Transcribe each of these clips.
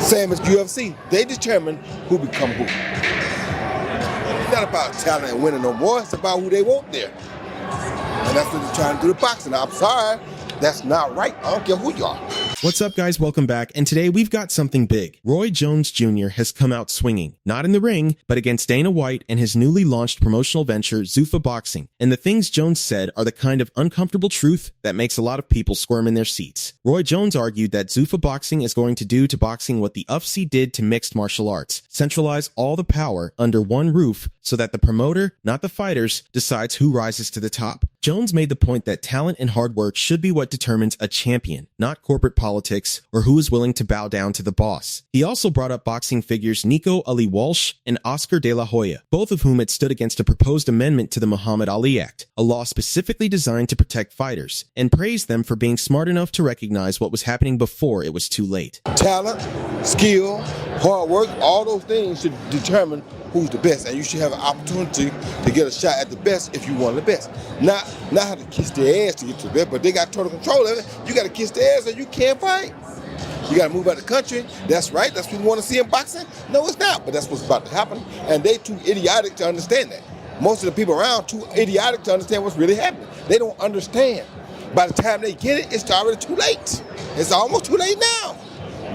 Same as UFC. They determine who become who. It's not about talent and winning no more. It's about who they want there. And that's what they're trying to do to boxing. I'm sorry, that's not right. I don't care who you are. What's up, guys? Welcome back. And today we've got something big. Roy Jones Jr. has come out swinging, not in the ring, but against Dana White and his newly launched promotional venture, Zuffa Boxing. And the things Jones said are the kind of uncomfortable truth that makes a lot of people squirm in their seats. Roy Jones argued that Zuffa Boxing is going to do to boxing what the UFC did to mixed martial arts, centralize all the power under one roof so that the promoter, not the fighters, decides who rises to the top. Jones made the point that talent and hard work should be what determines a champion, not corporate politics or who is willing to bow down to the boss. He also brought up boxing figures Nico Ali Walsh and Oscar De La Hoya, both of whom had stood against a proposed amendment to the Muhammad Ali Act, a law specifically designed to protect fighters, and praised them for being smart enough to recognize what was happening before it was too late. Talent, skill, hard work, all those things should determine who's the best, and you should have an opportunity to get a shot at the best if you want the best. Not have to kiss their ass to get to the best, but they got total control of it. You got to kiss their ass or you can't fight. You got to move out of the country. That's right. That's what we want to see in boxing. No, it's not, but that's what's about to happen, and they too idiotic to understand that. Most of the people around too idiotic to understand what's really happening. They don't understand. By the time they get it, it's already too late. It's almost too late now.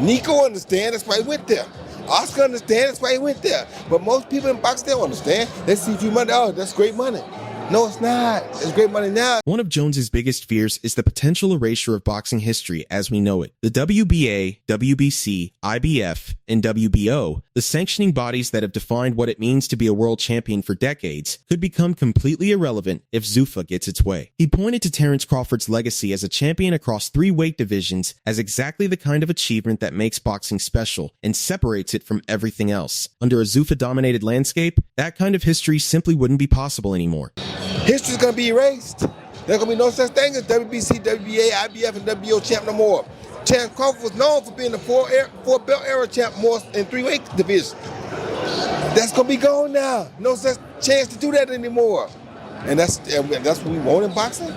Nico understands, that's why he went there. Oscar understands, that's why he went there. But most people in boxing, they don't understand. They see a few money, oh, that's great money. No, it's not. It's great money now. One of Jones's biggest fears is the potential erasure of boxing history as we know it. The WBA, WBC, IBF, and WBO, the sanctioning bodies that have defined what it means to be a world champion for decades, could become completely irrelevant if Zuffa gets its way. He pointed to Terence Crawford's legacy as a champion across 3 weight divisions as exactly the kind of achievement that makes boxing special and separates it from everything else. Under a Zuffa-dominated landscape, that kind of history simply wouldn't be possible anymore. History's gonna be erased. There's gonna be no such thing as WBC, WBA, IBF, and WBO champ no more. Terence Crawford was known for being the four belt era champ more in 3 weight divisions. That's gonna be gone now. No such chance to do that anymore. And that's what we want in boxing.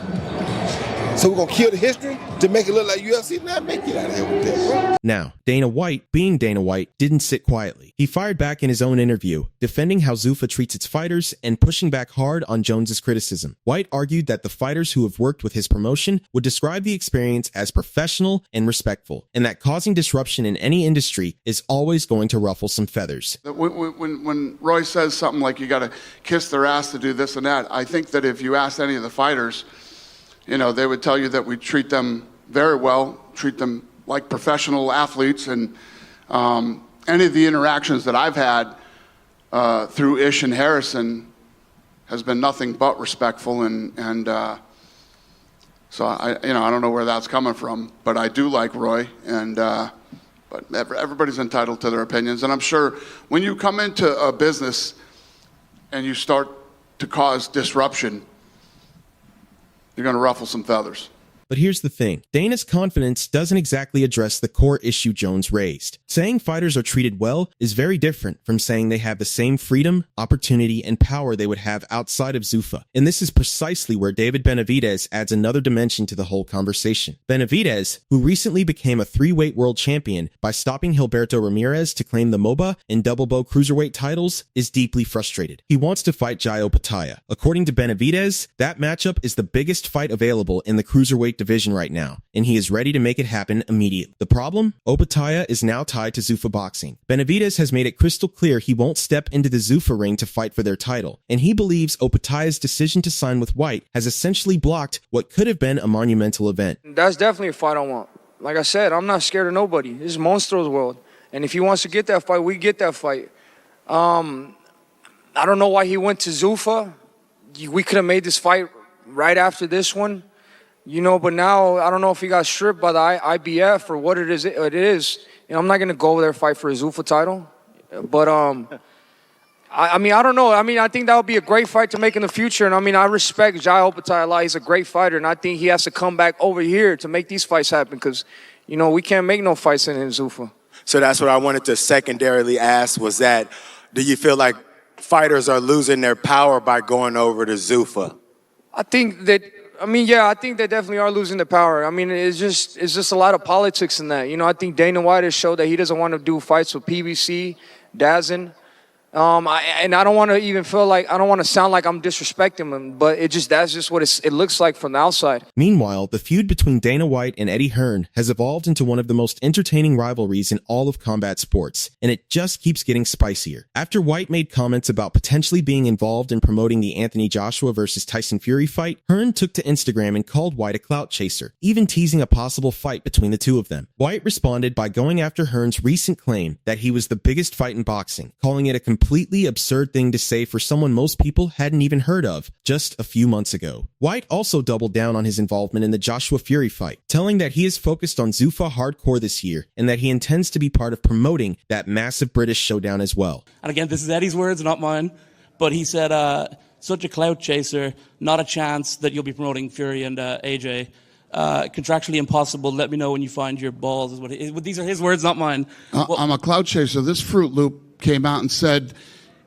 So we're gonna kill the history to make it look like UFC? Nah, make it out of here with that, bro. Now, Dana White, being Dana White, didn't sit quietly. He fired back in his own interview, defending how Zuffa treats its fighters and pushing back hard on Jones's criticism. White argued that the fighters who have worked with his promotion would describe the experience as professional and respectful, and that causing disruption in any industry is always going to ruffle some feathers. When Roy says something like you got to kiss their ass to do this and that, I think that if you asked any of the fighters, you know, they would tell you that we treat them very well, treat them like professional athletes, and any of the interactions that I've had through Ish and Harrison has been nothing but respectful, and so I don't know where that's coming from, but I do like Roy, and but everybody's entitled to their opinions, and I'm sure when you come into a business and you start to cause disruption, you're going to ruffle some feathers. But here's the thing. Dana's confidence doesn't exactly address the core issue Jones raised. Saying fighters are treated well is very different from saying they have the same freedom, opportunity, and power they would have outside of Zuffa. And this is precisely where David Benavidez adds another dimension to the whole conversation. Benavidez, who recently became a 3-weight world champion by stopping Gilberto Ramirez to claim the MOBA and double bow cruiserweight titles, is deeply frustrated. He wants to fight Jai Opetaia. According to Benavidez, that matchup is the biggest fight available in the cruiserweight division right now, and he is ready to make it happen immediately. The problem? Opetaia is now tied to Zuffa Boxing. Benavidez has made it crystal clear he won't step into the Zuffa ring to fight for their title, and he believes Opetaia's decision to sign with White has essentially blocked what could have been a monumental event. That's definitely a fight I want. Like I said, I'm not scared of nobody. This is Monstro's world, and if he wants to get that fight, we get that fight. I don't know why he went to Zuffa. We could have made this fight right after this one. You know, but now I don't know if he got stripped by the IBF or what it is. You know, I'm not going to go over there and fight for a Zuffa title. But, I mean, I don't know. I mean, I think that would be a great fight to make in the future. And, I mean, I respect Jai Opetaia a lot. He's a great fighter. And I think he has to come back over here to make these fights happen because, you know, we can't make no fights in Zuffa. So that's what I wanted to secondarily ask was that, do you feel like fighters are losing their power by going over to Zuffa? I think that I mean, yeah, I think they definitely are losing the power. I mean, it's just a lot of politics in that. You know, I think Dana White has showed that he doesn't want to do fights with PBC, DAZN. I don't want to even feel like, I don't want to sound like I'm disrespecting him, but that's just what it looks like from the outside. Meanwhile, the feud between Dana White and Eddie Hearn has evolved into one of the most entertaining rivalries in all of combat sports, and it just keeps getting spicier. After White made comments about potentially being involved in promoting the Anthony Joshua versus Tyson Fury fight, Hearn took to Instagram and called White a clout chaser, even teasing a possible fight between the two of them. White responded by going after Hearn's recent claim that he was the biggest fight in boxing, calling it a completely absurd thing to say for someone most people hadn't even heard of just a few months ago. White also doubled down on his involvement in the Joshua Fury fight, telling that he is focused on Zuffa hardcore this year and that he intends to be part of promoting that massive British showdown as well. And again, this is Eddie's words, not mine, but he said, such a clout chaser, not a chance that you'll be promoting Fury and AJ. Contractually impossible. Let me know when you find your balls. These are his words, not mine. I'm a cloud chaser. This Fruit Loop came out and said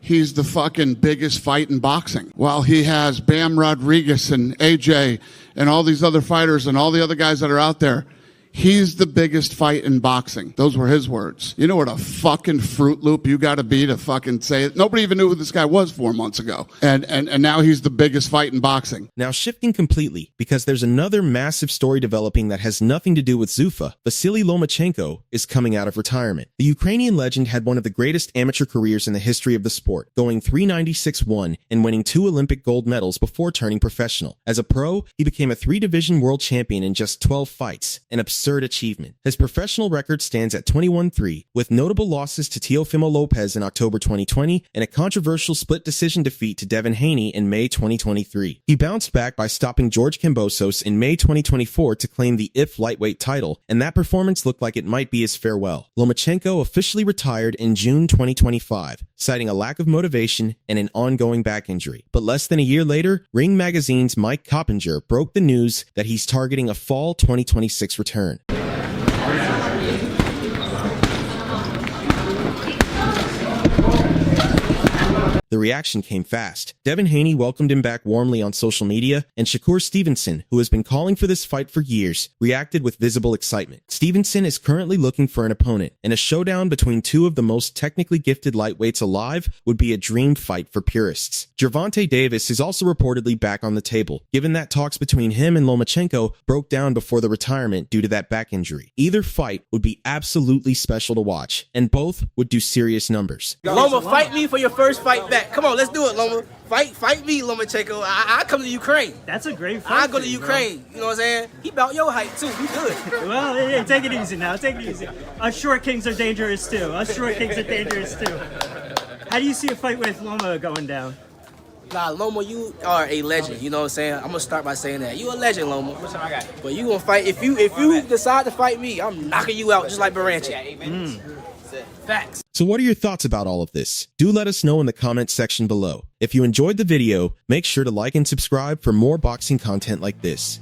he's the fucking biggest fight in boxing. While he has Bam Rodriguez and AJ and all these other fighters and all the other guys that are out there, he's the biggest fight in boxing. Those were his words. You know what a fucking Fruit Loop you got to be to fucking say it? Nobody even knew who this guy was 4 months ago. And now he's the biggest fight in boxing. Now shifting completely, because there's another massive story developing that has nothing to do with Zuffa, Vasily Lomachenko is coming out of retirement. The Ukrainian legend had one of the greatest amateur careers in the history of the sport, going 396-1 and winning 2 Olympic gold medals before turning professional. As a pro, he became a 3-division world champion in just 12 fights, an absurd achievement. His professional record stands at 21-3, with notable losses to Teofimo Lopez in October 2020 and a controversial split decision defeat to Devin Haney in May 2023. He bounced back by stopping George Kambosos in May 2024 to claim the IF lightweight title, and that performance looked like it might be his farewell. Lomachenko officially retired in June 2025, citing a lack of motivation and an ongoing back injury. But less than a year later, Ring Magazine's Mike Coppinger broke the news that he's targeting a fall 2026 return. The reaction came fast. Devin Haney welcomed him back warmly on social media, and Shakur Stevenson, who has been calling for this fight for years, reacted with visible excitement. Stevenson is currently looking for an opponent, and a showdown between two of the most technically gifted lightweights alive would be a dream fight for purists. Gervonta Davis is also reportedly back on the table, given that talks between him and Lomachenko broke down before the retirement due to that back injury. Either fight would be absolutely special to watch, and both would do serious numbers. Loma, fight me for your first fight back. Come on, let's do it, Loma. Fight me, Lomachenko. I come to Ukraine. That's a great fight. I go to Ukraine. You know what I'm saying? He about your height too. We good. Well, yeah, take it easy now. Take it easy. Us short kings are dangerous too. How do you see a fight with Loma going down? Nah, Loma, you are a legend. You know what I'm saying? I'm gonna start by saying that. You a legend, Loma. But you gonna fight if you decide to fight me, I'm knocking you out just like Baranchi. Facts. So what are your thoughts about all of this? Do let us know in the comments section below. If you enjoyed the video, make sure to like and subscribe for more boxing content like this.